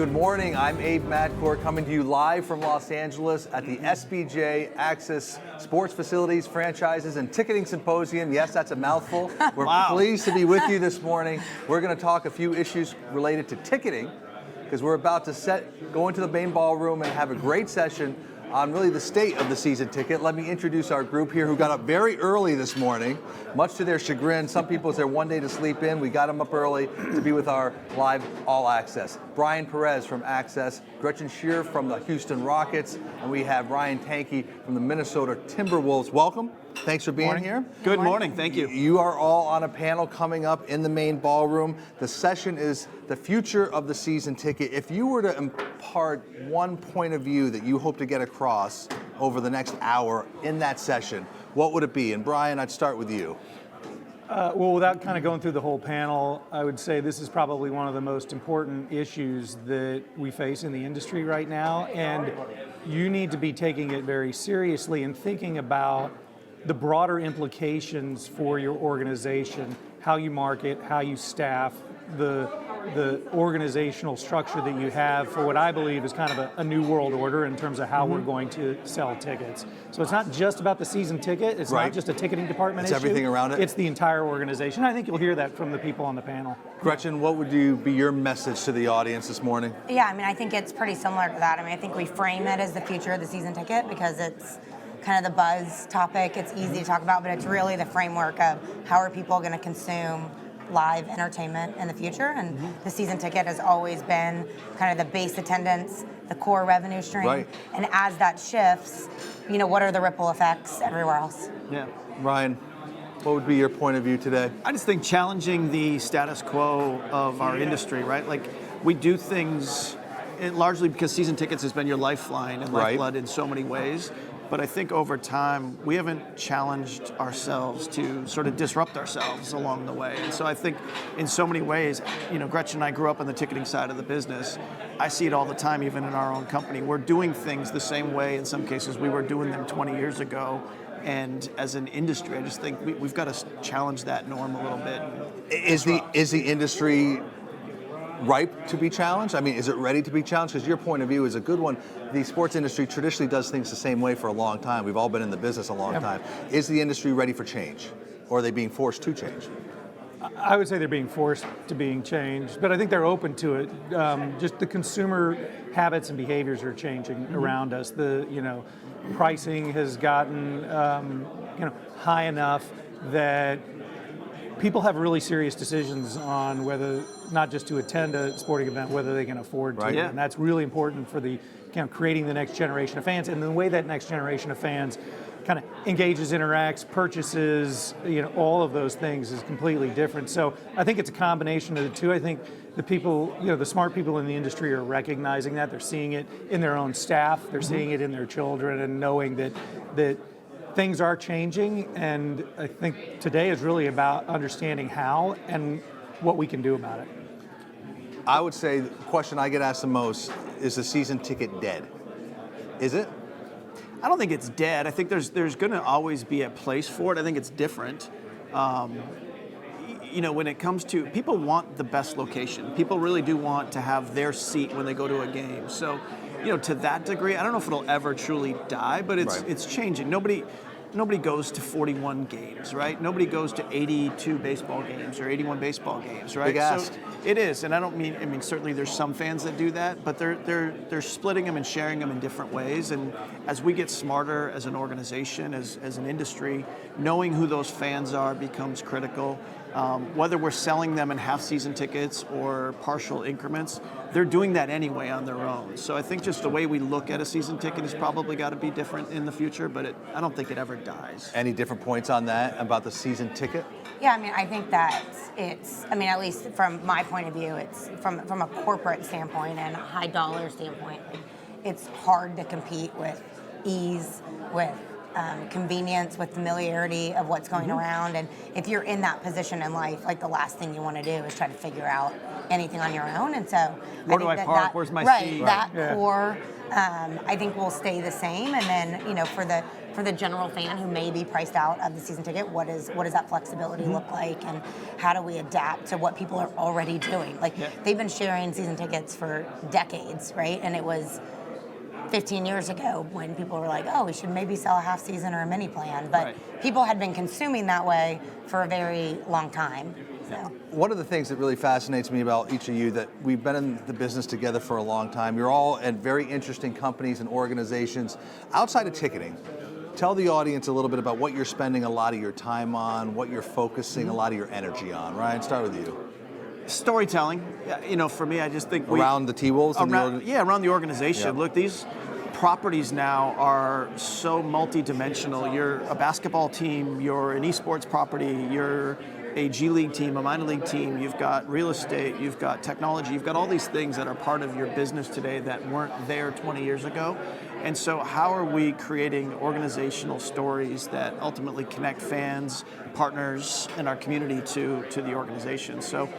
good morning. I'm Abe Madcourt coming to you live from Los Angeles at the SBJ Access Sports Facilities, Franchises, and Ticketing Symposium. Yes, that's a mouthful. We're pleased to be with you this morning. We're going to talk a few issues related to ticketing because we're about to go into the main ballroom and have a great session on really the state of the season ticket. Let me introduce our group here who got up very early this morning, much to their chagrin. Some people, it's their one day to sleep in. We got them up early to be with our live All Access. Brian Perez from Access, Gretchen Shear from the Houston Rockets, and we have Ryan Tanke from the Minnesota Timberwolves. Welcome. Thanks for being here. Good morning. Thank you. You are all on a panel coming up in the main ballroom. The session is the future of the season ticket. If you were to impart one point of view that you hope to get across over the next hour in that session, what would it be? And Brian, I'd start with you. Well, without kind of going through the whole panel, I would say this is probably one of the most important issues that we face in the industry right now. And you need to be taking it very seriously and thinking about the broader implications for your organization, how you market, how you staff, the organizational structure that you have for what I believe is kind of a new world order in terms of how we're going to sell tickets. So it's not just about the season ticket, it's not just a ticketing department issue. It's everything around it. It's the entire organization. I think you'll hear that from the people on the panel. Gretchen, what would be your message to the audience this morning? Yeah, I mean, I think it's pretty similar to that. I mean, I think we frame it as the future of the season ticket because it's kind of the buzz topic. It's easy to talk about, but it's really the framework of how are people going to consume live entertainment in the future. And the season ticket has always been kind of the base attendance, the core revenue stream. Right. And as that shifts, you know, what are the ripple effects everywhere else? Yeah. Ryan, what would be your point of view today? I just think challenging the status quo of our industry, right? Like, we do things largely because season tickets has been your lifeline and lifeblood in so many ways. But I think over time, we haven't challenged ourselves to sort of disrupt ourselves along the way. And so I think in so many ways, you know, Gretchen and I grew up on the ticketing side of the business. I see it all the time, even in our own company. We're doing things the same way, in some cases, we were doing them 20 years ago. And as an industry, I just think we've got to challenge that norm a little bit. Is the industry ripe to be challenged? I mean, is it ready to be challenged? Because your point of view is a good one. The sports industry traditionally does things the same way for a long time. We've all been in the business a long time. Is the industry ready for change? Or are they being forced to change? I would say they're being forced to being changed, but I think they're open to it. Just the consumer habits and behaviors are changing around us. The pricing has gotten high enough that people have really serious decisions on whether not just to attend a sporting event, whether they can afford to. And that's really important for the creating the next generation of fans. And the way that next generation of fans kind of engages, interacts, purchases, all of those things is completely different. So I think it's a combination of the two. I think the people, the smart people in the industry are recognizing that. They're seeing it in their own staff. They're seeing it in their children and knowing that things are changing. And I think today is really about understanding how and what we can do about it. I would say the question I get asked the most is the season ticket dead? Is it? I don't think it's dead. I think there's going to always be a place for it. I think it's different. When it comes to, people want the best location. People really do want to have their seat when they go to a game. So, to that degree, I don't know if it'll ever truly die, but it's changing. Nobody goes to 41 games, right? Nobody goes to 82 baseball games or 81 baseball games, right? Big ask. So it is, and I mean, certainly there's some fans that do that, but they're splitting them and sharing them in different ways. And as we get smarter as an organization, as an industry, knowing who those fans are becomes critical. Whether we're selling them in half-season tickets or partial increments, they're doing that anyway on their own. So I think just the way we look at a season ticket has probably got to be different in the future, but I don't think it ever dies. Any different points on that about the season ticket? Yeah, I mean, I think that at least from my point of view, it's from a corporate standpoint and a high dollar standpoint, it's hard to compete with ease, with convenience, with familiarity of what's going around. And if you're in that position in life, like the last thing you want to do is try to figure out anything on your own. And so where do I park? Where's my seat? That core, I think will stay the same. And then, for the general fan who may be priced out of the season ticket, what does that flexibility look like, and how do we adapt to what people are already doing? Like they've been sharing season tickets for decades, right? And it was 15 years ago when people were like, oh, we should maybe sell a half season or a mini plan. But people had been consuming that way for a very long time. So. One of the things that really fascinates me about each of you, that we've been in the business together for a long time. You're all at very interesting companies and organizations. Outside of ticketing, tell the audience a little bit about what you're spending a lot of your time on, what you're focusing a lot of your energy on. Ryan, start with you. Storytelling. For me, I just think around the T-Wolves? Around the organization. Yep. Look, these properties now are so multi-dimensional. You're a basketball team, you're an esports property, you're a G League team, a minor league team, you've got real estate, you've got technology, you've got all these things that are part of your business today that weren't there 20 years ago. And so how are we creating organizational stories that ultimately connect fans, partners, and our community to the organization? So,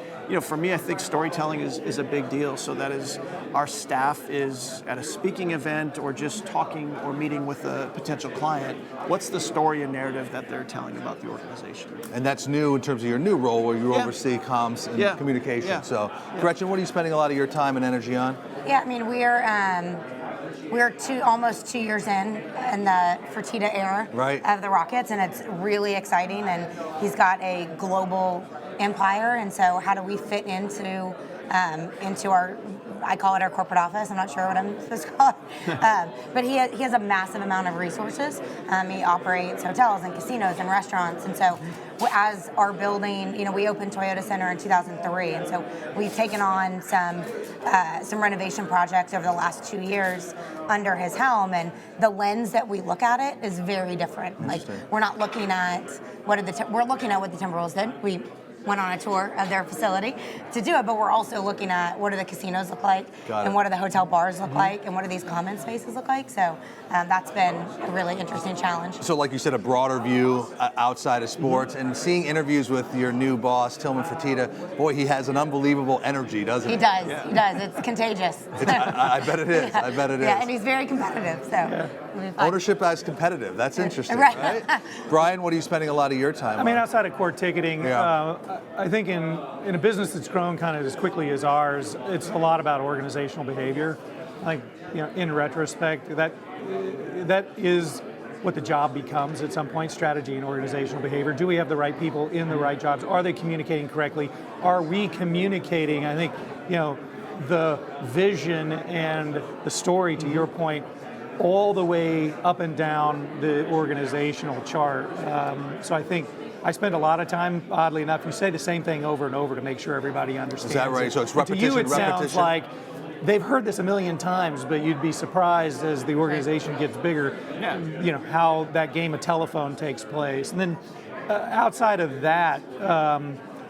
for me, I think storytelling is a big deal. So that is, our staff is at a speaking event or just talking or meeting with a potential client. What's the story and narrative that they're telling about the organization? And that's new in terms of your new role, where you oversee comms and communication. Yeah. So, Gretchen, what are you spending a lot of your time and energy on? Yeah, I mean, we're almost 2 years in the Fertitta era of the Rockets, and it's really exciting. And he's got a global empire, and so how do we fit into our, I call it our corporate office. I'm not sure what I'm supposed to call it, but he has a massive amount of resources. He operates hotels and casinos and restaurants, and so as our building, we opened Toyota Center in 2003, and so we've taken on some renovation projects over the last 2 years under his helm, and the lens that we look at it is very different. Like, we're not looking at we're looking at what the Timberwolves did. We went on a tour of their facility to do it, but we're also looking at what do the casinos look like, and what do the hotel bars look like, and what do these common spaces look like. So that's been a really interesting challenge. So like you said, a broader view outside of sports, and seeing interviews with your new boss, Tillman Fertitta, boy, he has an unbelievable energy, doesn't he? He does, he does. It's contagious. I bet it is, I bet it is. Yeah, and he's very competitive, so. Ownership as competitive, that's interesting, right? Brian, what are you spending a lot of your time on? Outside of core ticketing, I think in a business that's grown kind of as quickly as ours, it's a lot about organizational behavior. Like, in retrospect, that is what the job becomes at some point: strategy and organizational behavior. Do we have the right people in the right jobs? Are they communicating correctly? Are we communicating? I think, the vision and the story, to your point, all the way up and down the organizational chart. So I think I spend a lot of time, oddly enough, you say the same thing over and over to make sure everybody understands. Is that right? It. So it's repetition, to you, it sounds like they've heard this a million times, but you'd be surprised as the organization gets bigger, how that game of telephone takes place. And then outside of that,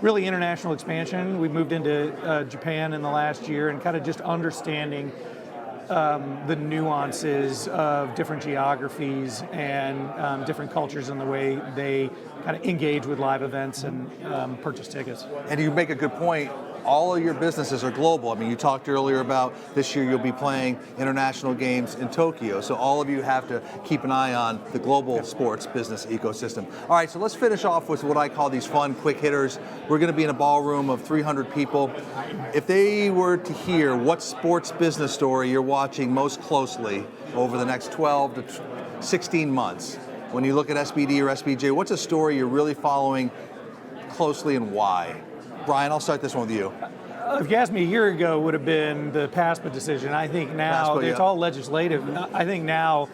really international expansion. We moved into Japan in the last year, and kind of just understanding the nuances of different geographies and different cultures and the way they kind of engage with live events and purchase tickets. And you make a good point. All of your businesses are global. I mean, you talked earlier about this year you'll be playing international games in Tokyo. So all of you have to keep an eye on the global sports business ecosystem. All right, so let's finish off with what I call these fun quick hitters. We're going to be in a ballroom of 300 people. If they were to hear what sports business story you're watching most closely over the next 12 to 16 months, when you look at SBD or SBJ, what's a story you're really following closely and why? Brian, I'll start this one with you. If you asked me a year ago, it would have been the PASPA decision. I think now, it's all legislative. I think now,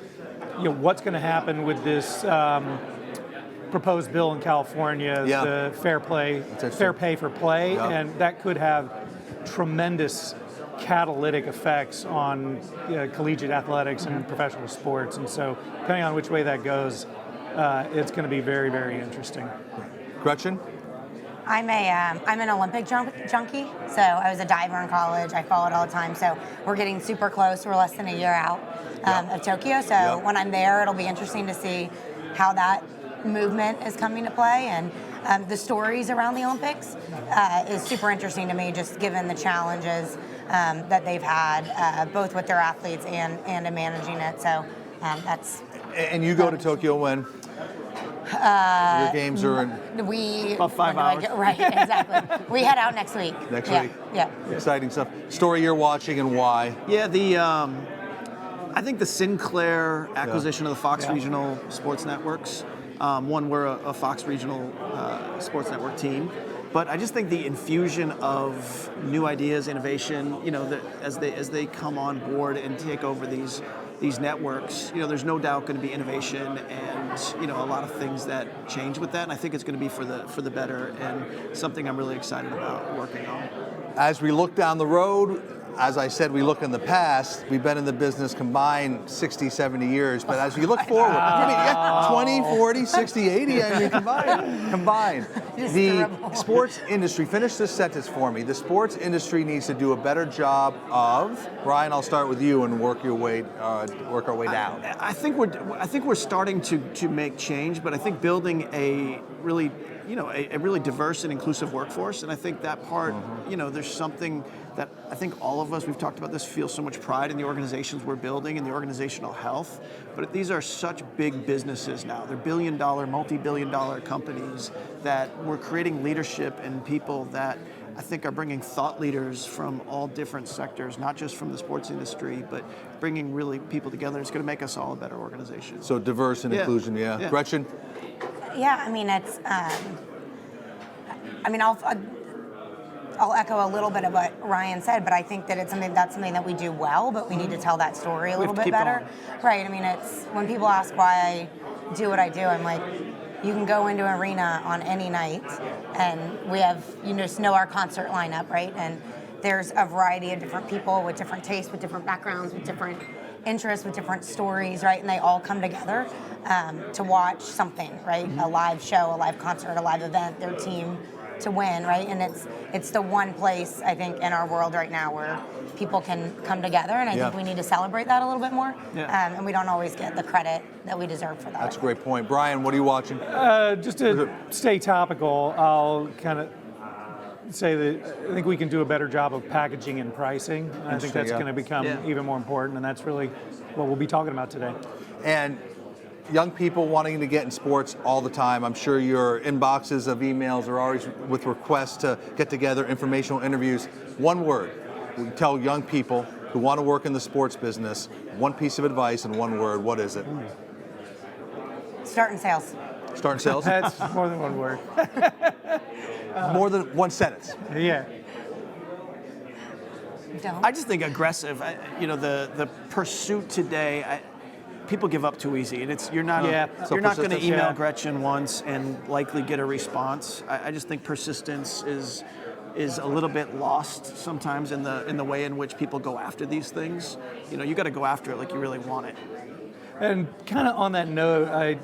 what's going to happen with this proposed bill in California, the fair pay for play, and that could have tremendous catalytic effects on collegiate athletics and professional sports. And so, depending on which way that goes, it's going to be very, very interesting. Gretchen? I'm an Olympic junkie. So I was a diver in college. I followed all the time. So we're getting super close. We're less than a year out of Tokyo. So when I'm there, it'll be interesting to see how that movement is coming to play, and the stories around the Olympics is super interesting to me, just given the challenges that they've had, both with their athletes and in managing it. So that's. And you go to Tokyo when? Your games are in about 5 hours. Right, exactly. We head out next week. Next week? Yeah. Exciting stuff. Story you're watching and why? Yeah, I think the Sinclair acquisition of the Fox Regional Sports Networks. One, we're a Fox Regional Sports Network team, but I just think the infusion of new ideas, innovation, as they come on board and take over these networks, there's no doubt going to be innovation and a lot of things that change with that, and I think it's going to be for the better, and something I'm really excited about working on. As we look down the road, as I said, we look in the past. We've been in the business combined 60, 70 years. But as we look forward, 20, 40, 60, 80, I mean, combined. The sports industry, finish this sentence for me. The sports industry needs to do a better job of, Ryan, I'll start with you and work our way down. I think we're starting to make change, but I think building a really diverse and inclusive workforce, and I think that part, there's something that I think all of us, we've talked about this, feel so much pride in the organizations we're building and the organizational health, but these are such big businesses now. They're billion-dollar, multi-billion-dollar companies that we're creating leadership and people that I think are bringing thought leaders from all different sectors, not just from the sports industry, but bringing really people together. It's going to make us all a better organization. So diverse and inclusion, yeah. Gretchen? Yeah, I mean, it's. I'll echo a little bit of what Ryan said, but I think that that's something that we do well, but we need to tell that story a little bit better. Right. I mean, it's when people ask why I do what I do, I'm like, you can go into an arena on any night, and we have, just know our concert lineup, right? And there's a variety of different people with different tastes, with different backgrounds, with different interests, with different stories, right? And they all come together to watch something, right? A live show, a live concert, a live event, their team to win, right? And it's the one place, I think, in our world right now where people can come together, and I think we need to celebrate that a little bit more. And we don't always get the credit that we deserve for that. That's a great point. Brian, what are you watching? Just to stay topical, I'll kind of say that I think we can do a better job of packaging and pricing. And I think that's going to become even more important, and that's really what we'll be talking about today. And young people wanting to get in sports all the time. I'm sure your inboxes of emails are always with requests to get together, informational interviews. One word, we tell young people who want to work in the sports business, one piece of advice in one word, what is it? Start in sales. Start in sales? That's more than one word. More than one sentence. Yeah. Don't. I just think aggressive. The pursuit today. People give up too easy, and you're not going to email Gretchen once and likely get a response. I just think persistence is a little bit lost sometimes in the way in which people go after these things. You got to go after it like you really want it. And kind of on that note, I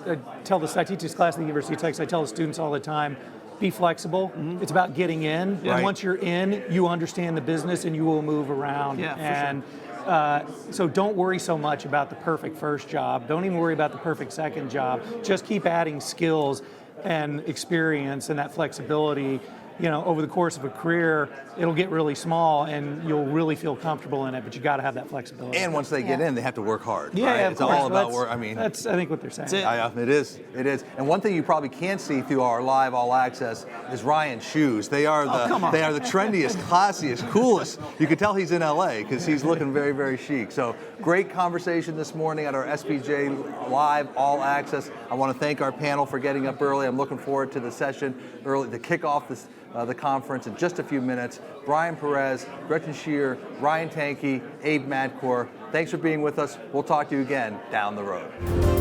teach this class at the University of Texas. I tell the students all the time, be flexible. Mm-hmm. It's about getting in, and once you're in, you understand the business and you will move around. Yeah, and so don't worry so much about the perfect first job. Don't even worry about the perfect second job. Just keep adding skills and experience and that flexibility. Over the course of a career, it'll get really small and you'll really feel comfortable in it, but you got to have that flexibility. And once they get in, they have to work hard. Yeah, right? It's all about work. That's, I think, what they're saying. It is. And one thing you probably can't see through our live All Access is Ryan's shoes. They are the trendiest, classiest, coolest. You can tell he's in LA because he's looking very, very chic. So great conversation this morning at our SBJ Live All Access. I want to thank our panel for getting up early. I'm looking forward to the session early to kick off the conference in just a few minutes. Brian Perez, Gretchen Shear, Ryan Tankey, Abe Madcore. Thanks for being with us. We'll talk to you again down the road.